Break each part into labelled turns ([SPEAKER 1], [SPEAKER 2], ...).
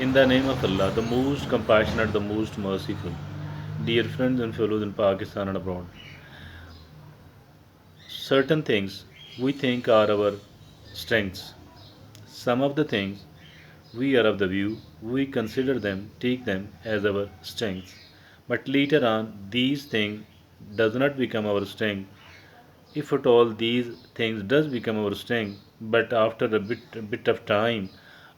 [SPEAKER 1] In the name of Allah, the most compassionate, the most merciful. Dear friends and fellows in Pakistan and abroad, certain things we think are our strengths. Some of the things we are of the view we consider them, take them as our strengths. But later on, these things does not become our strength. If at all these things does become our strength, but after a bit of time,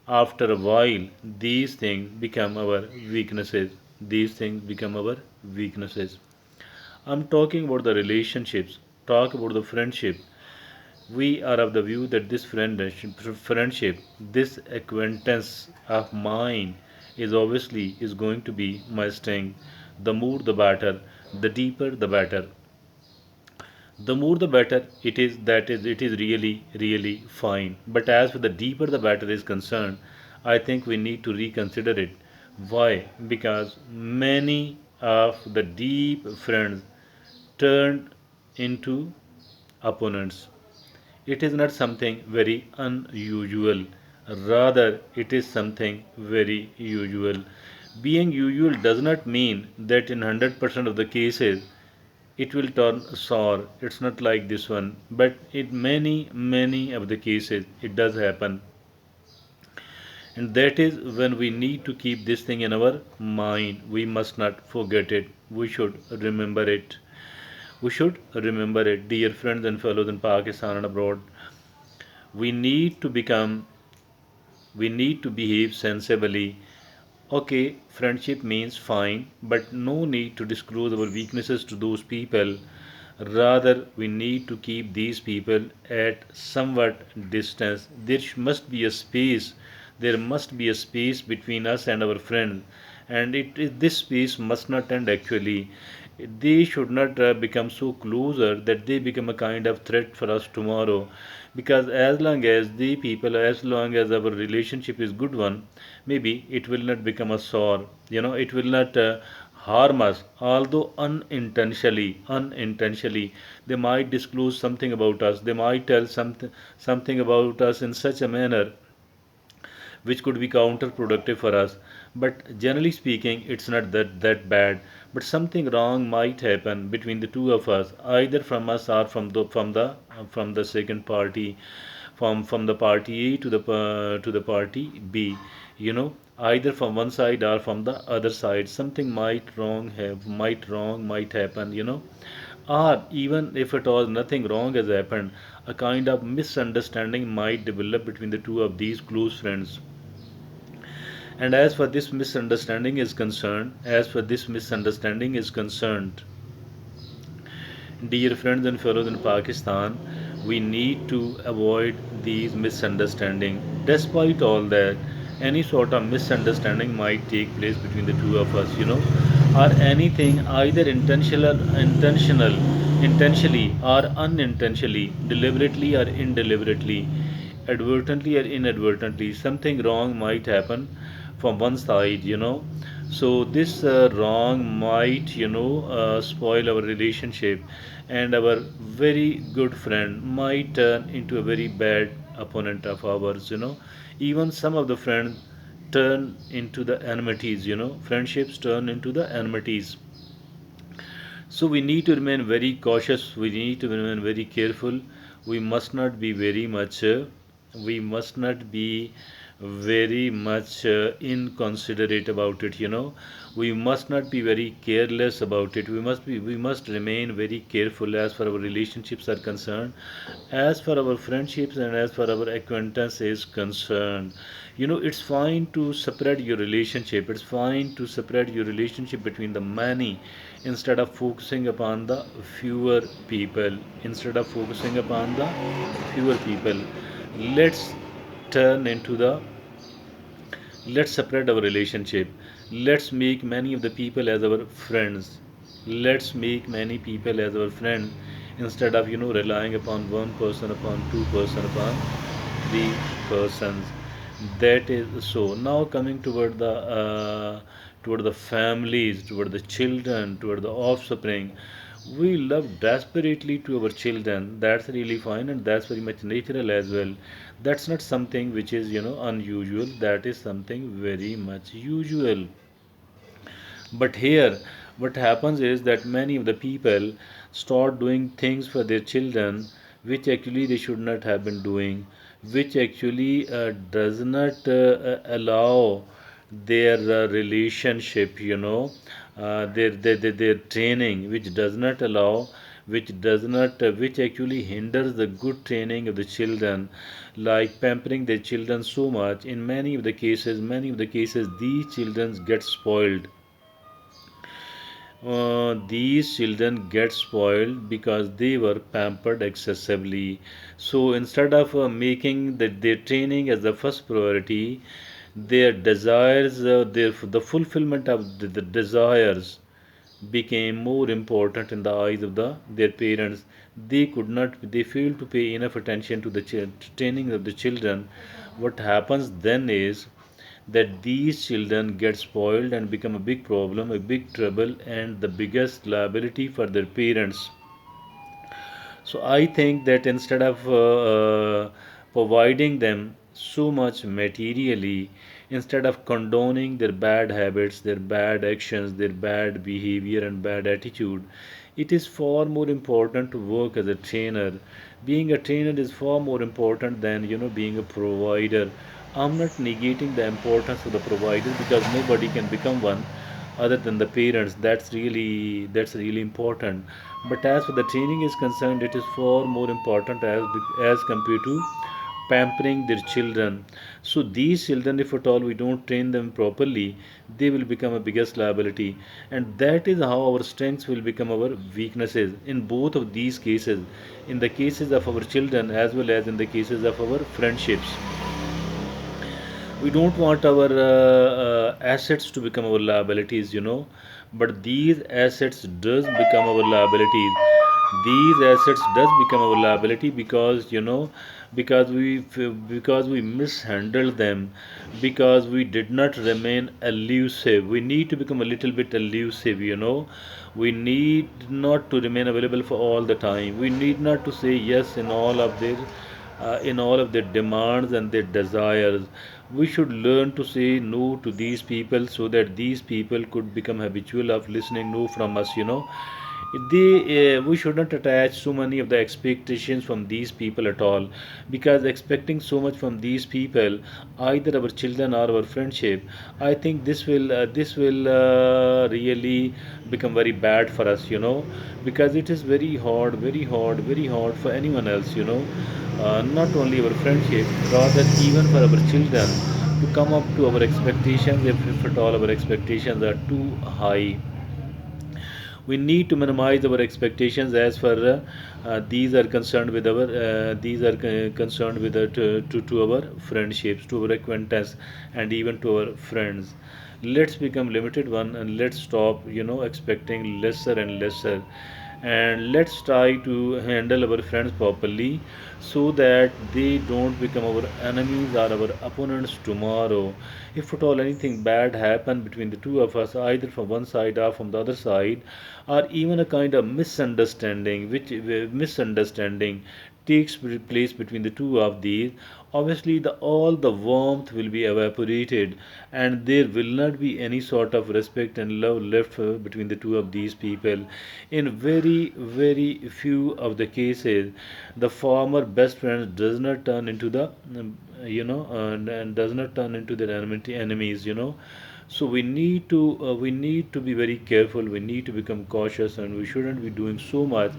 [SPEAKER 1] after a while, these things become our weaknesses. These things become our weaknesses. I'm talking about the relationships, talk about the friendship. We are of the view that friendship, this acquaintance of mine is going to be my strength. The more the better, the deeper the better. The more the better it is, that is, it is really fine. But as for the deeper the better is concerned, I think we need to reconsider it. Why? Because many of the deep friends turned into opponents. It is not something very unusual, rather, it is something very usual. Being usual does not mean that in 100% of the cases it will turn sour. It's not like this one, but in many of the cases it does happen, and that is when we need to keep this thing in our mind. We must not forget it. We should remember it. We should remember it, dear friends and fellows in Pakistan and abroad. We need to become, we need to behave sensibly. Okay, friendship means fine, but no need to disclose our weaknesses to those people. Rather, we need to keep these people at somewhat distance. Must be a space. There must be a space between us and our friends, and this space must not end actually. They should not become so closer that they become a kind of threat for us tomorrow. Because as long as the people, as long as our relationship is good one, maybe it will not become a sore. It will not harm us. Although unintentionally, they might disclose something about us. They might tell something about us in such a manner which could be counterproductive for us. But generally speaking, it's not that bad. But something wrong might happen between the two of us, either from us or from the second party, from the party A to the party B. Either from one side or from the other side, something might happen. Or even if at all nothing wrong has happened, a kind of misunderstanding might develop between the two of these close friends. And as for this misunderstanding is concerned, dear friends and fellows in Pakistan, we need to avoid these misunderstandings. Despite all that, any sort of misunderstanding might take place between the two of us, or anything either intentionally or unintentionally, deliberately or indeliberately, advertently or inadvertently, something wrong might happen from one side. So this wrong might spoil our relationship, and our very good friend might turn into a very bad opponent of ours. Even some of the friends turn into the enmities. Friendships turn into the enmities. So we need to remain very cautious. We need to remain very careful. We must not be very much. We must not be very much inconsiderate about it. We must not be very careless about it. We must remain very careful as far our relationships are concerned, as for our friendships and as for our acquaintance is concerned. It's fine to separate your relationship. It's fine to separate your relationship between the many, instead of focusing upon the fewer people. Instead of focusing upon the fewer people, let's turn into the let's separate our relationship. Let's make many of the people as our friends. Let's make many people as our friends, instead of relying upon one person, upon two person, upon three persons. That is so. Now coming toward the families, toward the children, toward the offspring, We love desperately to our children. That's really fine, and that's very much natural as well. That's not something which is, unusual. That is something very much usual. But here, what happens is that many of the people start doing things for their children which actually they should not have been doing, which actually does not allow their relationship, their training, which does not allow, which actually hinders the good training of the children, like pampering their children so much. In many of the cases, these children get spoiled. These children get spoiled because they were pampered excessively. So instead of making their training as the first priority, their desires, the fulfillment of the desires became more important in the eyes of their parents. They failed to pay enough attention to the training of the children. What happens then is that these children get spoiled and become a big problem, a big trouble, and the biggest liability for their parents. So I think that instead of providing them so much materially, instead of condoning their bad habits, their bad actions, their bad behavior, and bad attitude, it is far more important to work as a trainer. Being a trainer is far more important than being a provider. I'm not negating the importance of the provider because nobody can become one other than the parents. That's really important. But as for the training is concerned, it is far more important as compared to pampering their children. So these children, if at all we don't train them properly, they will become a biggest liability, and that is how our strengths will become our weaknesses in both of these cases, in the cases of our children as well as in the cases of our friendships. We don't want our assets to become our liabilities, but these assets does become our liabilities. These assets does become our liability because because we mishandled them, because we did not remain elusive. We need to become a little bit elusive. We need not to remain available for all the time. We need not to say yes in all of their demands and their desires. We should learn to say no to these people so that these people could become habitual of listening no from us. We should not attach so many of the expectations from these people at all, because expecting so much from these people, either our children or our friendship, I think this will really become very bad for us, because it is very hard, very hard, very hard for anyone else, not only our friendship, rather even for our children to come up to our expectations, if at all our expectations are too high. We need to minimize our expectations as far these are concerned with concerned with to our friendships, to our acquaintance, and even to our friends. Let's become limited one, and let's stop expecting lesser and lesser, and let's try to handle our friends properly so that they don't become our enemies or our opponents tomorrow. If at all anything bad happen between the two of us, either from one side or from the other side, or even a kind of misunderstanding, which misunderstanding takes place between the two of these, obviously all the warmth will be evaporated, and there will not be any sort of respect and love left between the two of these people. In very very few of the cases, the former best friend does not turn into the and does not turn into their enemies. So we need to be very careful. We need to become cautious, and we shouldn't be doing so much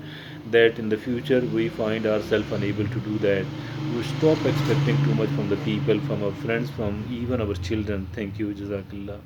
[SPEAKER 1] that in the future we find ourselves unable to do that. We stop expecting too much from the people, from our friends, from even our children. Thank you. Jazakallah.